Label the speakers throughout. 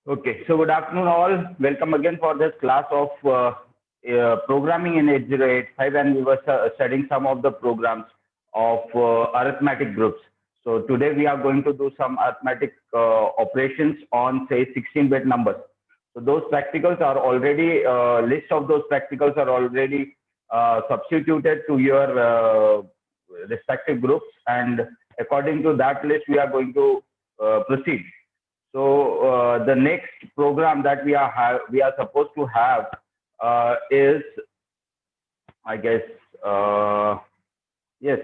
Speaker 1: Okay, so good afternoon all. Welcome again for this class of programming in 8085, and we were studying some of the programs of arithmetic groups. So today we are going to do some arithmetic operations on say 16-bit numbers. So those practicals are already, list of those practicals are already substituted to your respective groups, and according to that list we are going to proceed. So the next program that we are supposed to have is, I guess, yes,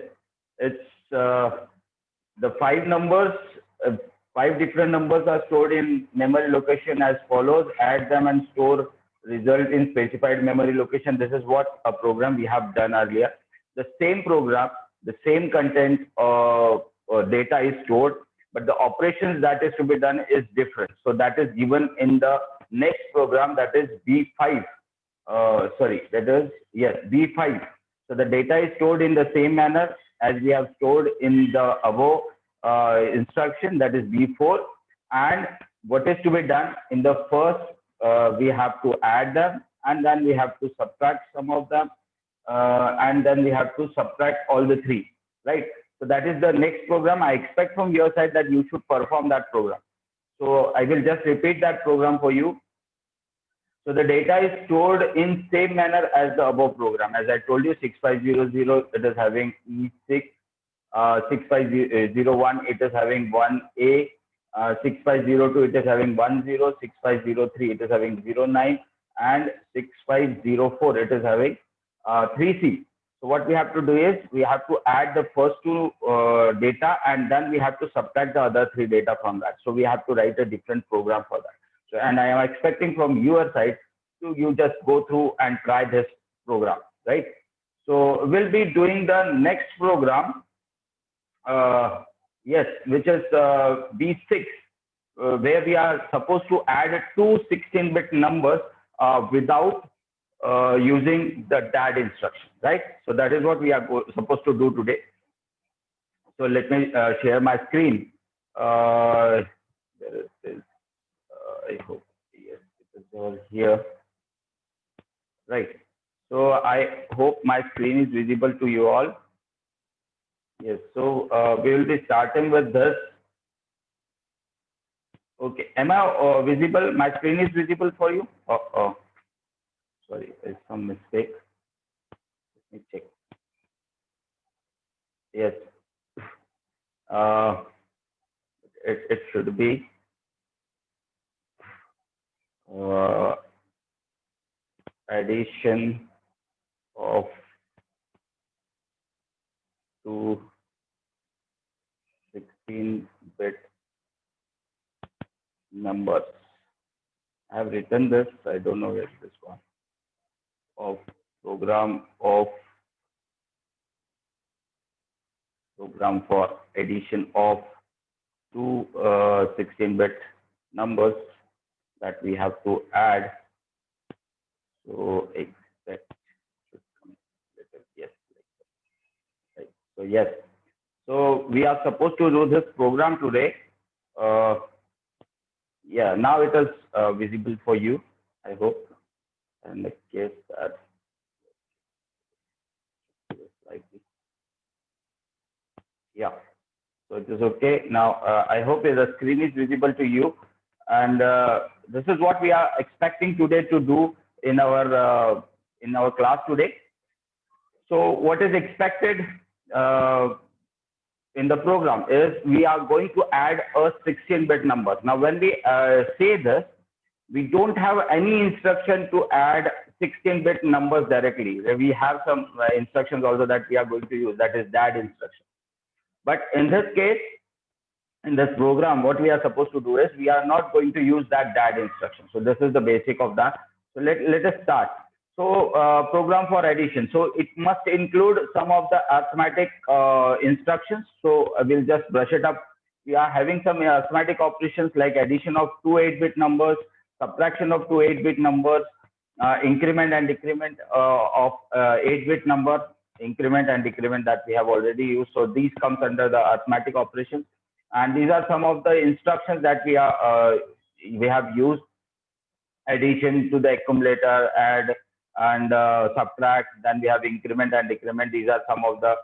Speaker 1: it's the five numbers. Five different numbers are stored in memory location as follows: add them and store result in specified memory location. This is what a program we have done earlier. The same program, the same content data is stored, but the operations that is to be done is different. So that is given in the next program, that is B5. That is, yes, B5. So the data is stored in the same manner as we have stored in the above instruction, that is B4. And what is to be done in the first, we have to add them, and then we have to subtract some of them, and then we have to subtract all the three, right? So that is the next program. I expect from your side that you should perform that program. So I will just repeat that program for you. So the data is stored in same manner as the above program. As I told you, 6500, it is having E6, 6501, it is having 1A, 6502, it is having 10, 6503, it is having 09, and 6504, it is having 3C. So what we have to do is we have to add the first two data, and then we have to subtract the other three data from that. So we have to write a different program for that. So, and I am expecting from your side to you just go through and try this program, right? So we'll be doing the next program, yes, which is B6, where we are supposed to add two 16-bit numbers without using the DAD instruction, right? So that is what we are supposed to do today. So let me share my screen. There it is. I hope, yes, it is all here, right? So I hope my screen is visible to you all. Yes, so we will be starting with this. Okay, am I visible? My screen is visible for you? Sorry, there's some mistake. Let me check. Yes, it should be. Addition of two 16-bit numbers. I have written this. I don't know where this one. Of program for addition of two 16-bit numbers that we have to add. So expect should come later. Yes. Right. So yes. So we are supposed to do this program today. Yeah. Now it is visible for you, I hope. And the case that yeah. So it is okay. Now I hope the screen is visible to you, and this is what we are expecting today to do in our class today. So what is expected in the program is we are going to add a 16-bit number. Now when we say this, we don't have any instruction to add 16-bit numbers directly. We have some instructions also that we are going to use, that is DAD instruction. But in this case, in this program, what we are supposed to do is we are not going to use that DAD instruction. So this is the basic of that. So let us start. So program for addition. So it must include some of the arithmetic instructions. So we'll just brush it up. We are having some arithmetic operations like addition of two 8-bit numbers, subtraction of two 8-bit numbers, increment and decrement of 8-bit number, increment and decrement that we have already used. So these comes under the arithmetic operations. And these are some of the instructions that we are we have used addition to the accumulator, add and subtract. Then we have increment and decrement. These are some of the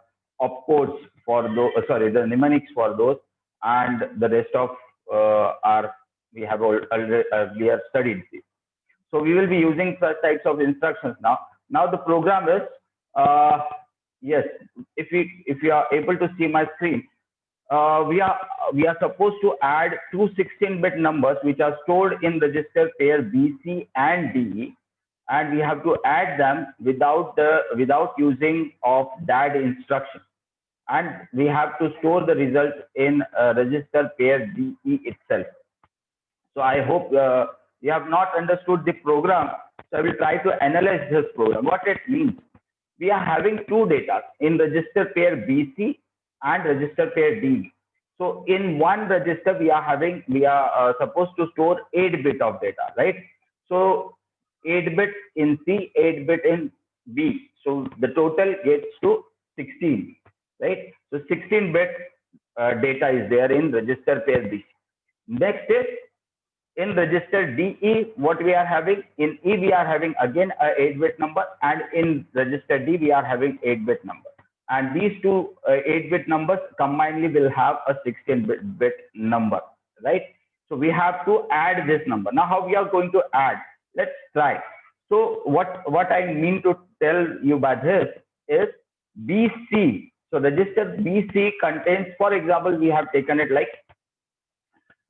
Speaker 1: opcodes for those, sorry, the mnemonics for those, and the rest of are we have already earlier studied this. So we will be using such types of instructions now. Now the program is, yes, if you are able to see my screen, we are supposed to add two 16-bit numbers which are stored in register pair BC and DE, and we have to add them without using of DAD instruction, and we have to store the results in register pair DE itself. So I hope you have not understood the program. So I will try to analyze this program. What it means: we are having two data in register pair BC and register pair D. So in one register, we are supposed to store 8-bit of data, right? So 8-bit in C, 8-bit in B. So the total gets to 16, right? So 16-bit data is there in register pair B. Next is in register DE, what we are having in E, we are having again a 8-bit number, and in register D, we are having 8-bit number. And these two 8-bit numbers combinedly will have a 16-bit number, right? So we have to add this number. Now, how we are going to add? Let's try. So what I mean to tell you by this is BC. So register BC contains, for example, we have taken it like,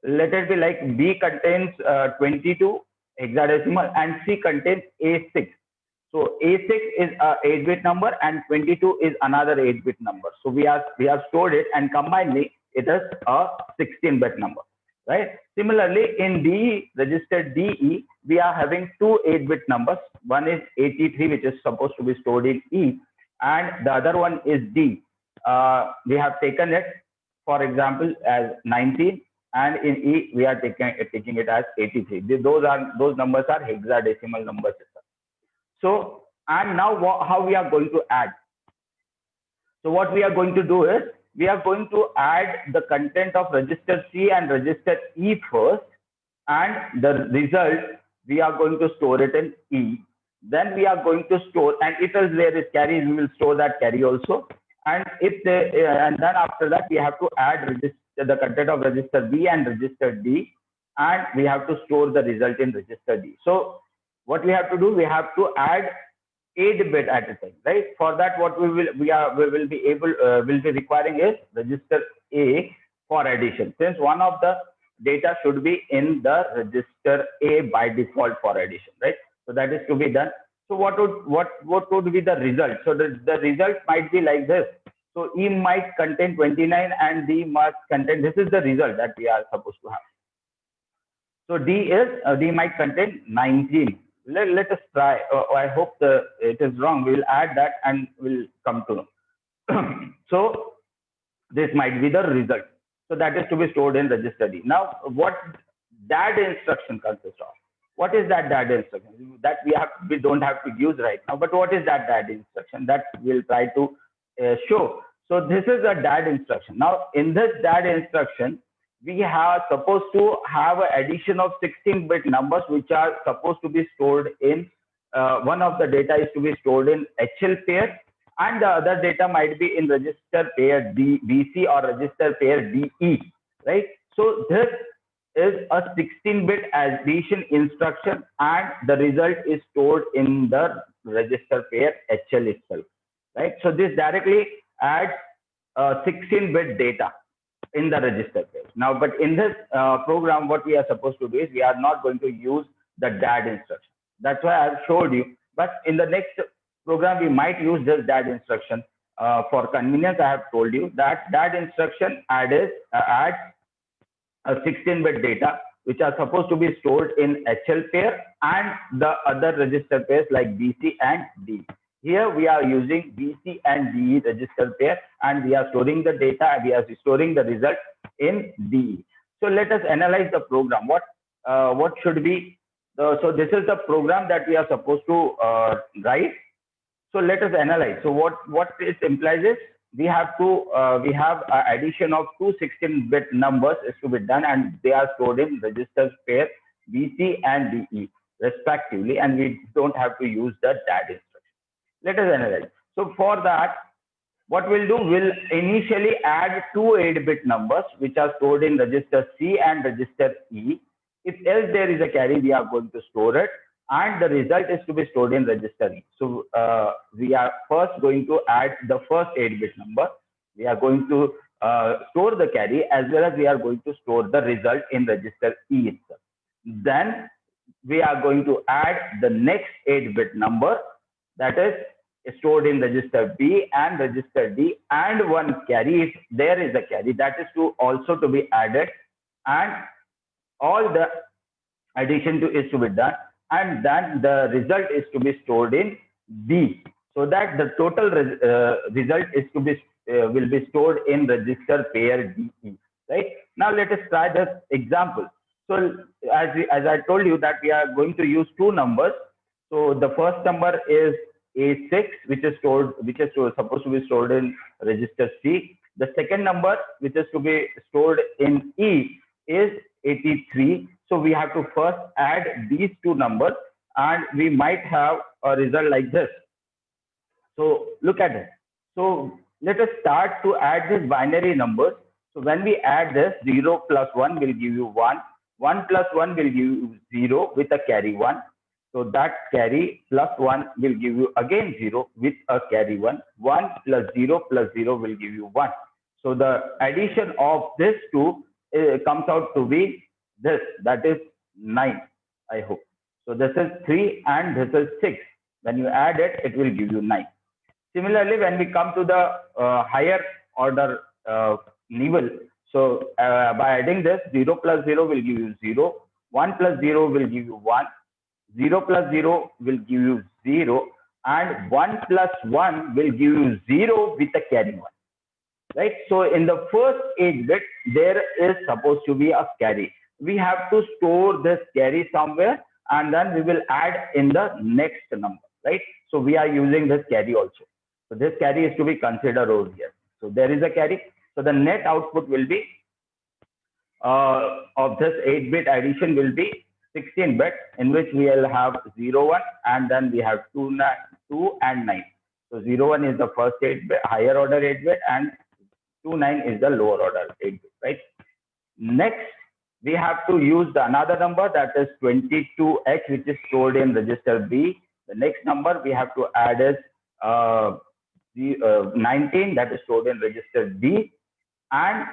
Speaker 1: let it be like B contains 22 hexadecimal and C contains A6. So A6 is a 8-bit number and 22 is another 8-bit number. So we have stored it, and combinedly it is a 16-bit number, right? Similarly, in DE, register DE, we are having two 8-bit numbers. One is 83, which is supposed to be stored in E, and the other one is D. We have taken it, for example, as 19, and in E we are taking it as 83. Those numbers are hexadecimal numbers. So, and now how we are going to add? So what we are going to do is, we are going to add the content of register C and register E first, and the result we are going to store it in E. Then we are going to store, and if there is carry, we will store that carry also. And and then after that we have to add the content of register B and register D, and we have to store the result in register D. So what we have to do, we have to add 8-bit at a time, right? For that, what we will be requiring is register A for addition, since one of the data should be in the register A by default for addition, right? So that is to be done. So what would be the result? So the result might be like this. So E might contain 29 and D must contain, this is the result that we are supposed to have. So D might contain 19. Let us try. I hope it is wrong. We will add that and we'll come to know. So this might be the result. So that is to be stored in register D. Now, what DAD instruction consists of? What is that DAD instruction? That we don't have to use right now. But what is that DAD instruction? That we'll try to show. So this is a DAD instruction. Now, in this DAD instruction, we are supposed to have an addition of 16-bit numbers, which are supposed to be stored in, one of the data is to be stored in HL pair, and the other data might be in register pair BC or register pair DE, right? So this is a 16-bit addition instruction, and the result is stored in the register pair HL itself, right? So this directly adds 16-bit data in the register pair. Now, but in this program, what we are supposed to do is, we are not going to use the DAD instruction. That's why I've showed you. But in the next program, we might use this DAD instruction. For convenience, I have told you that DAD instruction adds a 16-bit data, which are supposed to be stored in HL pair and the other register pairs like BC and D. Here we are using BC and DE register pair, and we are storing the data, and we are storing the result in DE. So let us analyze the program. What should be so this is the program that we are supposed to write. So let us analyze. So what it implies is, we have addition of two 16-bit numbers is to be done, and they are stored in registers pair BC and DE respectively, and we don't have to use the DAD instruction. Let us analyze. So for that, what we'll do, we'll initially add two 8-bit numbers which are stored in register C and register E. If else there is a carry, we are going to store it, and the result is to be stored in register E. So we are first going to add the first 8-bit number. We are going to store the carry, as well as we are going to store the result in register E itself. Then we are going to add the next 8-bit number, that is stored in register B and register D, and one carry, if there is a carry, that is also to be added, and all the addition is to be done, and then the result is to be stored in D, so that the total result is to be will be stored in register pair DE. Right now, let us try this example. So as I told you that we are going to use two numbers. So the first number is A6, which is supposed to be stored in register C. The second number, which is to be stored in E, is 83. So we have to first add these two numbers, and we might have a result like this. So look at it. So let us start to add these binary numbers. So when we add this, 0 plus 1 will give you 1. 1 plus 1 will give you 0 with a carry 1. So that carry plus 1 will give you again 0 with a carry 1. 1 plus 0 will give you 1. So the addition of this two comes out to be this, that is 9, I hope. So this is 3 and this is 6. When you add it, it will give you 9. Similarly, when we come to the higher order nibble, so by adding this, 0 plus 0 will give you 0, 1 plus 0 will give you 1, 0 plus 0 will give you 0, and 1 plus 1 will give you 0 with a carry 1. Right? So in the first 8-bit, there is supposed to be a carry. We have to store this carry somewhere, and then we will add in the next number. Right? So we are using this carry also. So this carry is to be considered over here. So there is a carry. So the net output will be of this 8-bit addition will be 16-bit, in which we will have 0, 1, and then we have 2 and 9. So 0, 1 is the first 8-bit, higher order 8-bit, and 2, 9 is the lower order 8-bit, right? Next, we have to use another number, that is 22H, which is stored in register B. The next number we have to add is 19, that is stored in register D, and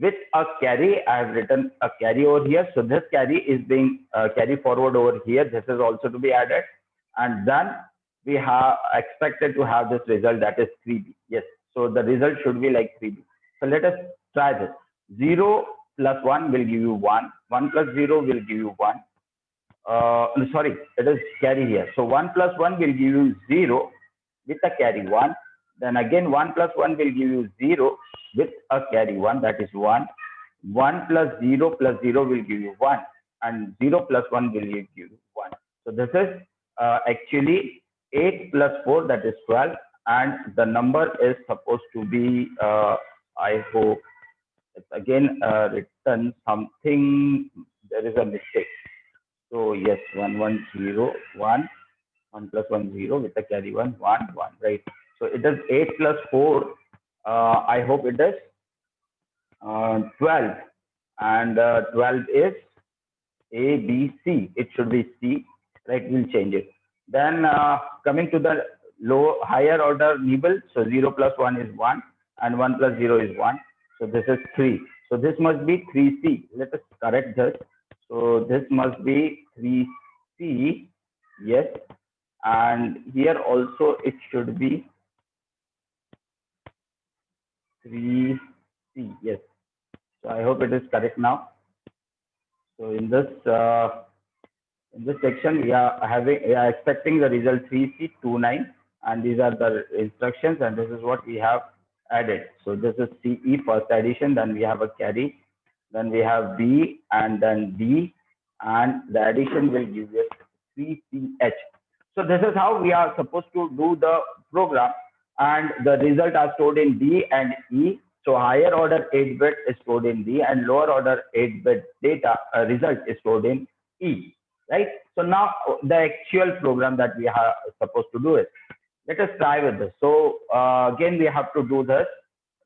Speaker 1: with a carry, I have written a carry over here. So this carry is being carried forward over here. This is also to be added, and then we have expected to have this result, that is 3B. Yes, so the result should be like 3B. So let us try this. 0 plus 1 will give you 1. 1 plus 0 will give you 1. Sorry, it is carry here. So 1 plus 1 will give you 0 with a carry 1. Then again 1 plus 1 will give you 0 with a carry 1, that is 1. 1 plus 0 will give you 1, and 0 plus 1 will give you 1. So this is actually 8 plus 4, that is 12, and the number is supposed to be, I hope it's again written something, there is a mistake. So yes, 1 1 0 1, 1 plus 1 0 with a carry 1 1 1, right? So it is 8 plus 4. I hope it is 12, and 12 is A, B, C. It should be C, right? We'll change it. Then coming to the higher order nibble, so 0 plus 1 is 1, and 1 plus 0 is 1. So this is 3. So this must be 3C. Let us correct this. So this must be 3C. Yes. And here also it should be 3C. Yes. So I hope it is correct now. So in this section, we are expecting the result 3C29, and these are the instructions, and this is what we have added. So this is CE first addition, then we have a carry, then we have B, and then D, and the addition will give us 3CH. So this is how we are supposed to do the program. and the result are stored in D and E. So higher order 8-bit is stored in D and lower order 8-bit data result is stored in E, right? So now the actual program that we are supposed to do is, let us try with this. So again, we have to do this.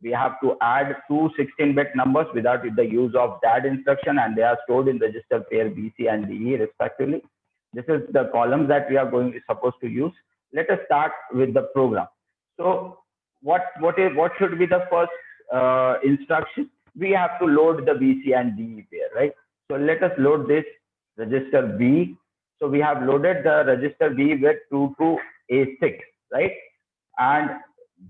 Speaker 1: We have to add two 16-bit numbers without the use of that instruction, and they are stored in register pair BC and DE respectively. This is the columns that we are supposed to use. Let us start with the program. So what should be the first instruction? We have to load the BC and DE pair, right? So let us load this register B. So we have loaded the register B with 2 to A6, right? And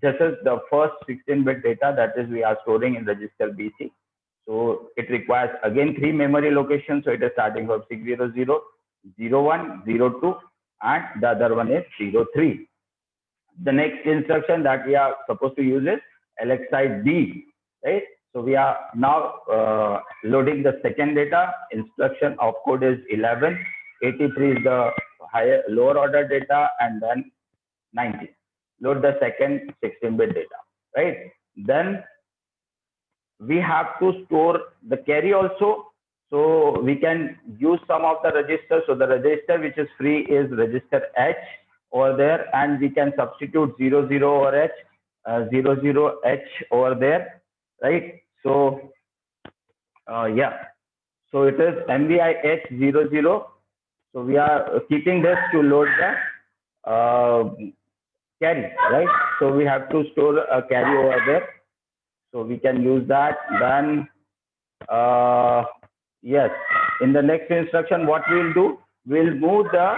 Speaker 1: this is the first 16-bit data that is we are storing in register BC. So it requires again 3 memory locations. So it is starting from 600, 01, 02, and the other one is 03. The next instruction that we are supposed to use is LXI D, right? So we are now loading the second data. Instruction opcode is 11. 83 is the lower order data, and then 90. Load the second 16-bit data, right? Then we have to store the carry also. So we can use some of the registers. So the register which is free is register H over there, and we can substitute 00 over H, 00H over there, right? So yeah, so it is MVI H00. So we are keeping this to load the carry, right? So we have to store a carry over there. So we can use that. Then yes, in the next instruction, what we'll do, we'll move the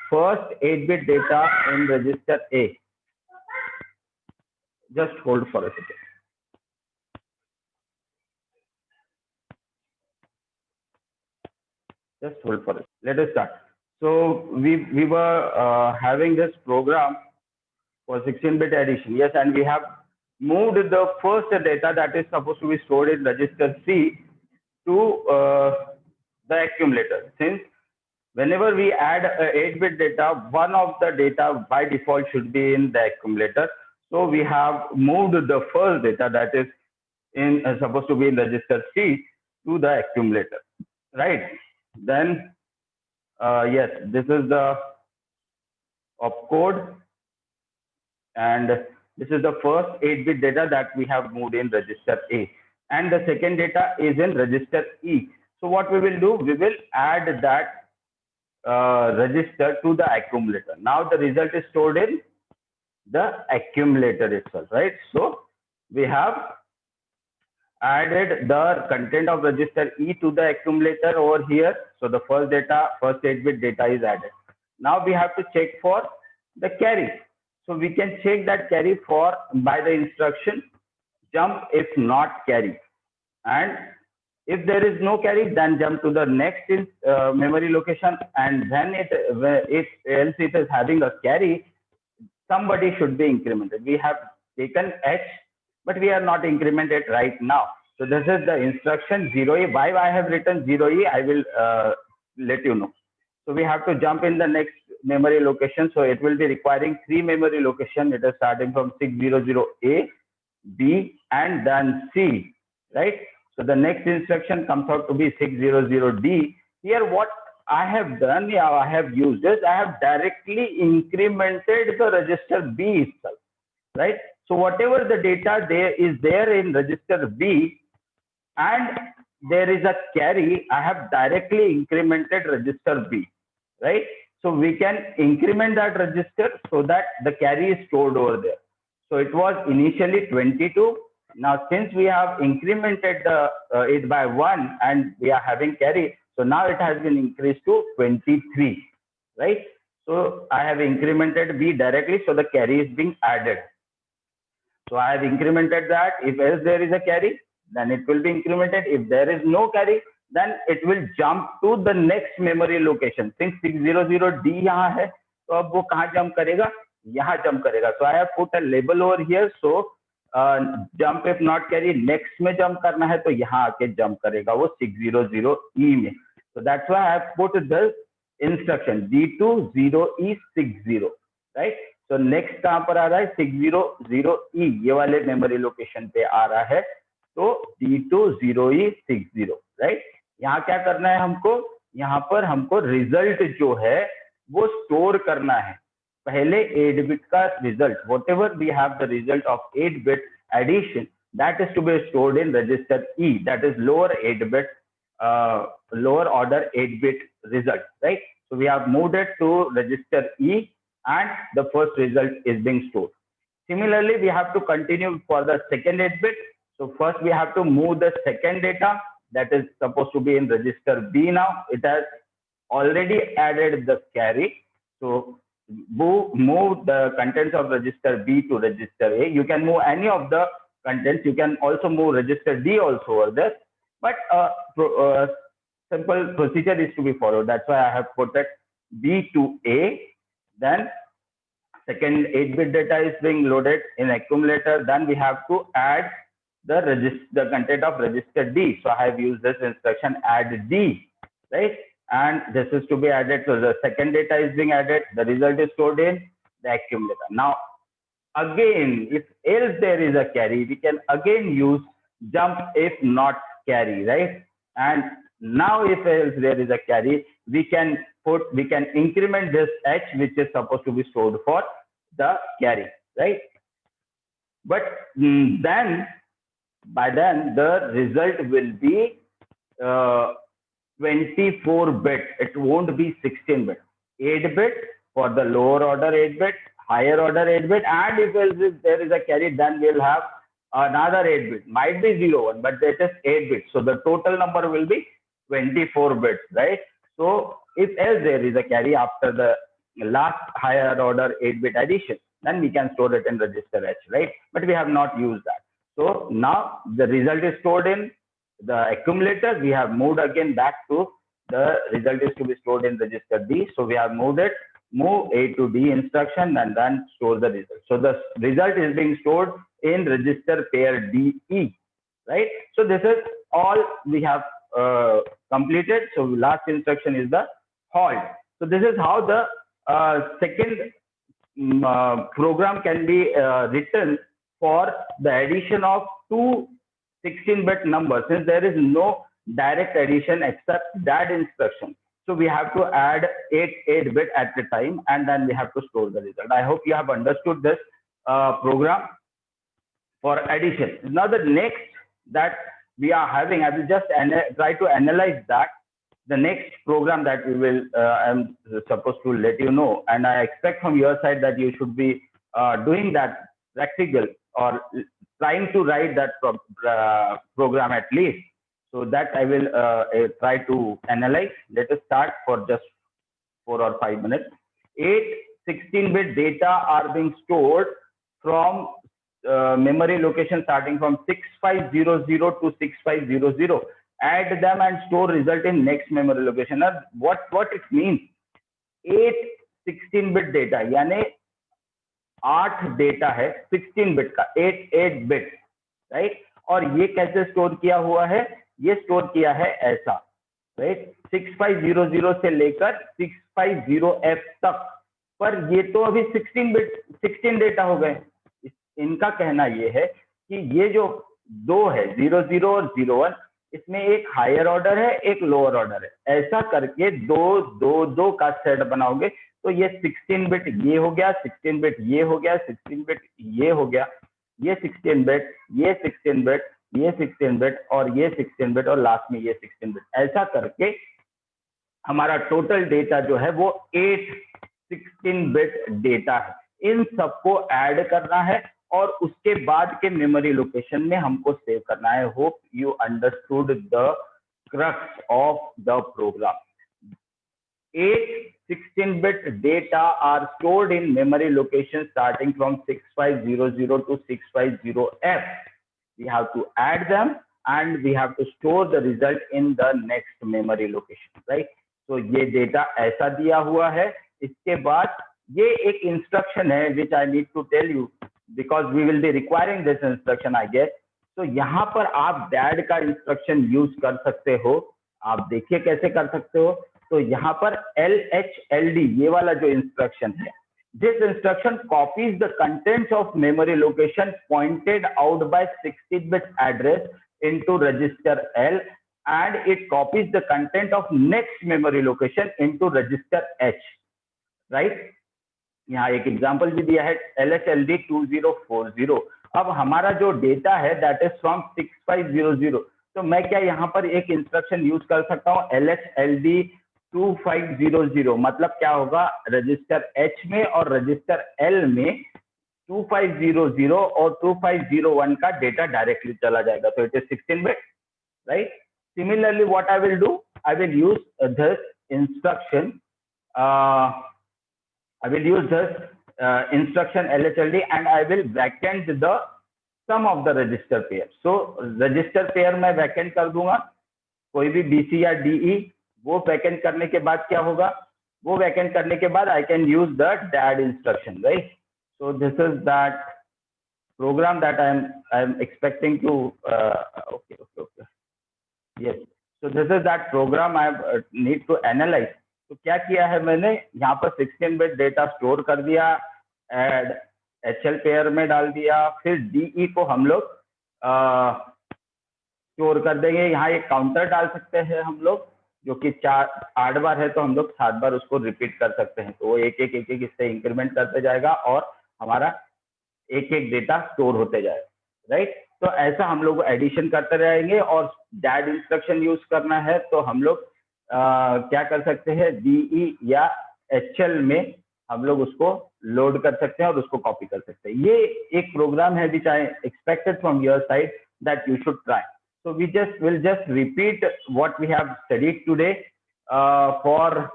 Speaker 1: first 8-bit data in register A. Just hold for a second. Just hold for it. Let us start. So we were having this program for 16-bit addition. Yes, and we have moved the first data that is supposed to be stored in register C to the accumulator. Since whenever we add 8-bit data, one of the data by default should be in the accumulator. So we have moved the first data that is in supposed to be in register C to the accumulator, right? Then yes, this is the opcode, and this is the first 8-bit data that we have moved in register A, and the second data is in register E. So what we will do, we will add that register to the accumulator. Now the result is stored in the accumulator itself, right? So we have added the content of register E to the accumulator over here. So the first 8-bit data is added. Now we have to check for the carry. So we can check that carry by the instruction jump if not carry. And if there is no carry, then jump to the next memory location. And then else it is having a carry, somebody should be incremented. We have taken H, but we are not incremented right now. So this is the instruction 0E. Why I have written 0E, I will let you know. So we have to jump in the next memory location. So it will be requiring 3 memory location. It is starting from 600A, B, and then C, right? So the next instruction comes out to be 600D. Here what I have done, I have used this, I have directly incremented the register B itself, right? So whatever the data is there in register B and there is a carry, I have directly incremented register B, right? So we can increment that register so that the carry is stored over there. So it was initially 22. Now since we have incremented it by 1 and we are having carry, so now it has been increased to 23, right? So I have incremented B directly, so the carry is being added. So I have incremented that. If else there is a carry, then it will be incremented. If there is no carry, then it will jump to the next memory location. Since 600D यहाँ है, तो अब वो कहाँ jump करेगा? यहाँ jump करेगा. So I have put a label over here. So jump if not carry, next में jump करना है तो यहाँ आके jump करेगा वो 600E में. So that's why I have put the instruction D2 0E60, right? So next कहां पर आ रहा है 600E, ये वाले मेमोरी लोकेशन पे आ रहा है, तो D20E60, राइट। यहाँ क्या करना है हमको, यहाँ पर हमको रिजल्ट जो है वो स्टोर करना है, पहले 8 बिट का result, whatever we have the result of 8 bit addition, that is to be stored in register E, that is lower 8 bit lower order 8 bit result, right? So we have moved it to register E and the first result is being stored. Similarly, we have to continue for the second 8 bit. So first we have to move the second data, that is supposed to be in register B. Now it has already added the carry, so move the contents of register B to register A. You can move any of the contents, you can also move register D also over there, but simple procedure is to be followed. That's why I have put it B to A. Then second 8 bit data is being loaded in accumulator. Then we have to add the content of register D. So I have used this instruction add D, right? And this is to be added. So the second data is being added. The result is stored in the accumulator. Now, again, if else there is a carry, we can again use jump if not carry, right? And now if else there is a carry, we can increment this H, which is supposed to be stored for the carry, right? But then by then the result will be 24 bit. It won't be 16 bit. 8 bit for the lower order 8 bit, higher order 8 bit, and if there is a carry, then we'll have another 8 bit. Might be 0, 1, but that is 8 bits. So the total number will be 24 bits, right? So if else there is a carry after the last higher order 8 bit addition, then we can store it in register H, right? But we have not used that. So now the result is stored in the accumulator. We have moved again back to the result is to be stored in register D. So we have moved it, move A to D instruction, and then store the result. So the result is being stored in register pair DE, right? So this is all we have completed. So last instruction is the halt. So this is how the second program can be written for the addition of two 16-bit numbers, since there is no direct addition except that instruction. So we have to add 8 bit at the time, and then we have to store the result. I hope you have understood this program for addition. Now the next that we are having, I will just try to analyze that. The next program that we will, I'm supposed to let you know, and I expect from your side that you should be doing that practical or trying to write that program at least. So that I will try to analyze. Let us start for just 4 or 5 minutes. 8 16-bit data are being stored from memory location starting from 6500 to 6500. Add them and store result in next memory location. Now, what it means? 8 16-bit data, यानी 8 data है 16 bit का, 8 bit, right? और ये कैसे store किया हुआ है? ये स्टोर किया है ऐसा, राइट? 6500 से लेकर 650F तक, पर ये तो अभी 16 डेटा हो गए। इनका कहना ये है कि ये जो दो है 00 और 01, इसमें एक हायर ऑर्डर है, एक लोअर ऑर्डर है। ऐसा करके दो का सेट बनाओगे तो ये 16 बिट ये हो गया, 16 बिट ये हो गया, 16 बिट ये हो गया, ये 16 बिट, ये 16 बिट, ये 16 बिट और ये 16 बिट और लास्ट में ये 16 बिट। ऐसा करके हमारा टोटल डेटा जो है वो 8 16 बिट डेटा है। इन सबको ऐड करना है और उसके बाद के मेमोरी लोकेशन में हमको सेव करना है। Hope you understood the crux of the program. 8 16-bit data are stored in memory locations starting from 6500 to 650F. We have to add them and we have to store the result in the next memory location, right? So ये data ऐसा दिया हुआ है। इसके बाद ये एक instruction है which I need to tell you because we will be requiring this instruction, I guess. तो यहाँ पर आप DAD का instruction use कर सकते हो। आप देखिए कैसे कर सकते हो। तो यहाँ पर LHLD ये वाला जो इंस्ट्रक्शन है, This instruction copies the contents of memory location pointed out by 16-bit address into register L, and it copies the content of next memory location into register H. Right? यहाँ एक example भी दिया है LHLD 2040. अब हमारा जो data है that is from 6500, तो मैं क्या यहाँ पर एक इंस्ट्रक्शन यूज कर सकता हूँ LHLD 2500. मतलब क्या होगा, रजिस्टर H में और रजिस्टर L में 2500 और 2501 का डेटा डायरेक्टली चला जाएगा. तो it is 16-bit, right? Similarly, what I will do, I will use this instruction. I will use this instruction LHLD, and I will vacant the sum of the register pair. So register pair मैं vacant कर दूंगा, कोई भी BC या DE. वो vacant करने के बाद क्या होगा, वो vacant करने के बाद I can use the DAD instruction, right? So this is that program that I am expecting to okay. Yes. So this is that program I need to analyze. तो क्या किया है मैंने, यहाँ पर 16-bit डेटा स्टोर कर दिया, add HL pair में डाल दिया, फिर DE को हम लोग स्टोर कर देंगे. यहाँ एक काउंटर डाल सकते हैं हम लोग, जो कि 8 बार है, तो हम लोग 7 बार उसको रिपीट कर सकते हैं. तो वो एक एक इससे इंक्रीमेंट करते जाएगा और हमारा एक एक डेटा स्टोर होते जाएगा. राइट? तो ऐसा हम लोग एडिशन करते रहेंगे. और डैड इंस्ट्रक्शन यूज करना है तो हम लोग क्या कर सकते हैं, DE या HL में हम लोग उसको लोड कर सकते हैं और उसको कॉपी कर सकते हैं. ये एक प्रोग्राम है which I expected from your side that you should try. So we will just repeat what we have studied today for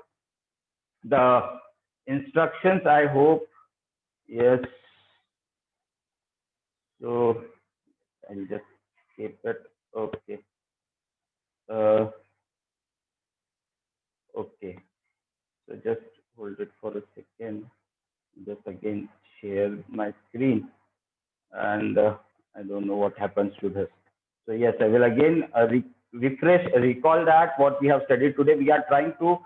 Speaker 1: the instructions. I hope, yes. So I'll just keep it. Okay. Okay. So just hold it for a second. Just again share my screen, and I don't know what happens to this. So yes, I will again recall that what we have studied today. We are trying to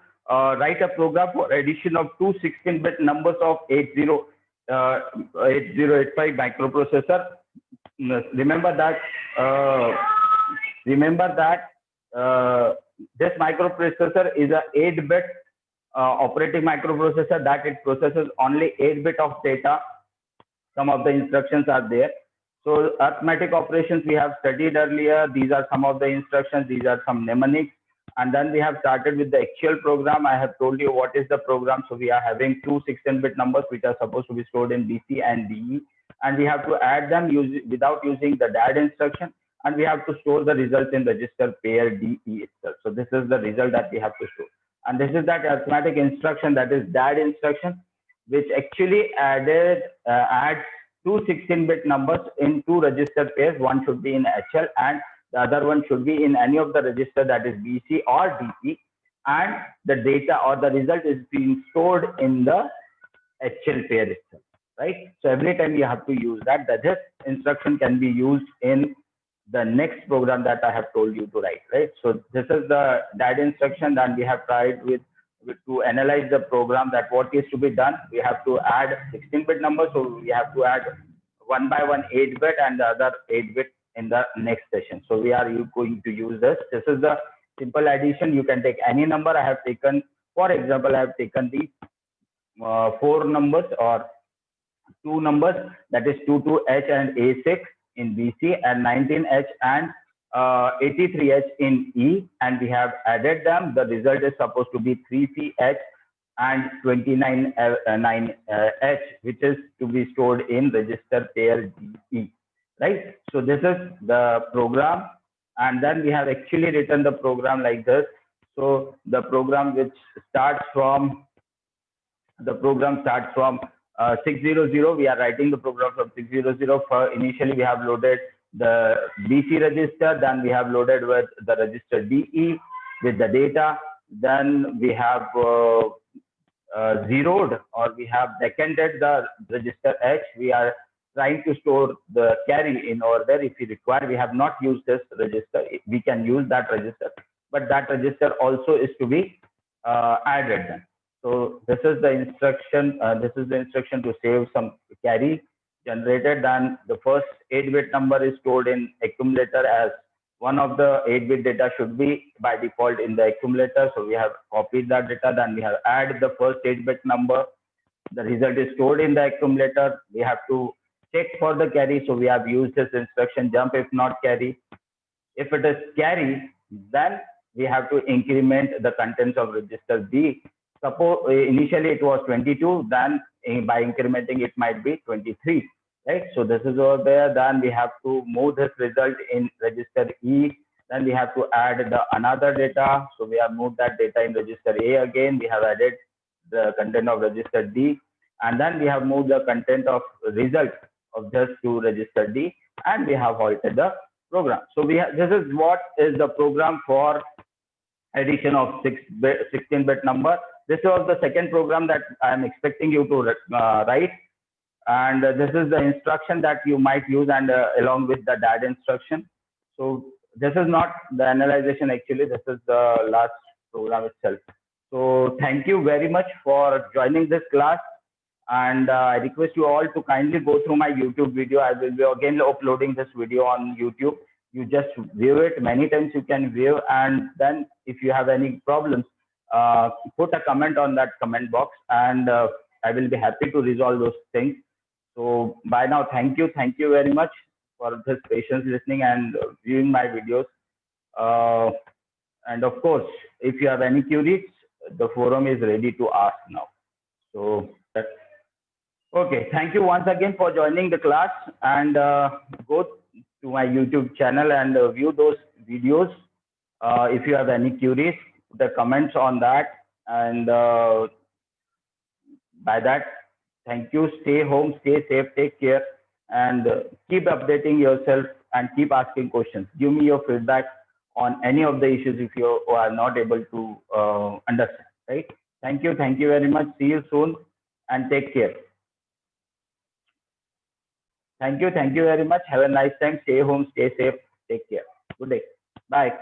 Speaker 1: write a program for addition of two 16-bit numbers of 8085 microprocessor. Remember that this microprocessor is a 8-bit operating microprocessor, that it processes only 8-bit of data. Some of the instructions are there. So arithmetic operations we have studied earlier. These are some of the instructions. These are some mnemonics. And then we have started with the actual program. I have told you what is the program. So we are having two 16-bit numbers which are supposed to be stored in BC and DE. And we have to add them without using the DAD instruction. And we have to store the results in register pair DE itself. So this is the result that we have to store. And this is that arithmetic instruction, that is DAD instruction, which actually adds two 16-bit numbers in two register pairs. One should be in HL and the other one should be in any of the register, that is BC or DE, and the data or the result is being stored in the HL pair itself, right? So every time you have to use that. This instruction can be used in the next program that I have told you to write, right? So this is the DAD instruction that we have tried with to analyze the program, that what is to be done. We have to add 16-bit numbers, so we have to add one by one 8-bit and the other 8-bit in the next session. So we are going to use this. This is the simple addition. You can take any number. I have taken, for example, I have taken the 4 numbers or 2 numbers, that is 22H and A6 in BC and 19H and 83H in E, and we have added them. The result is supposed to be 3CH and 29H, which is to be stored in register pair DE, right? So this is the program, and then we have actually written the program like this. So the program which starts from 600. We are writing the program from 600. For initially we have loaded the BC register, then we have loaded with the register DE with the data, then we have zeroed or we have vacanted the register H. We are trying to store the carry in order. If we require, we have not used this register, we can use that register, but that register also is to be added then. So this is the instruction. This is the instruction to save some carry generated. Then the first 8-bit number is stored in accumulator, as one of the 8-bit data should be by default in the accumulator. So we have copied that data. Then we have added the first 8-bit number. The result is stored in the accumulator. We have to check for the carry. So we have used this instruction jump if not carry. If it is carry, then we have to increment the contents of register B. Suppose initially it was 22, then by incrementing it might be 23, right? So this is over there. Then we have to move this result in register E. Then we have to add the another data. So we have moved that data in register A again. We have added the content of register D, and then we have moved the content of result of just to register D, and we have halted the program. So we have, this is what is the program for addition of 16-bit number. This was the second program that I am expecting you to write, and this is the instruction that you might use, and along with the DAD instruction. So this is not the analyzation actually, this is the last program itself. So thank you very much for joining this class, and I request you all to kindly go through my YouTube video. I will be again uploading this video on YouTube. You just view it many times, you can view, and then if you have any problems, put a comment on that comment box, and I will be happy to resolve those things. So by now, thank you very much for this patience listening and viewing my videos. And of course, if you have any queries, the forum is ready to ask now. So okay, thank you once again for joining the class, and go to my YouTube channel and view those videos. If you have any queries, the comments on that, and by that, thank you. Stay home, stay safe, take care, and keep updating yourself and keep asking questions. Give me your feedback on any of the issues if you are not able to understand, right? Thank you very much. See you soon, and take care. Thank you very much. Have a nice time. Stay home, stay safe, take care. Good day. Bye.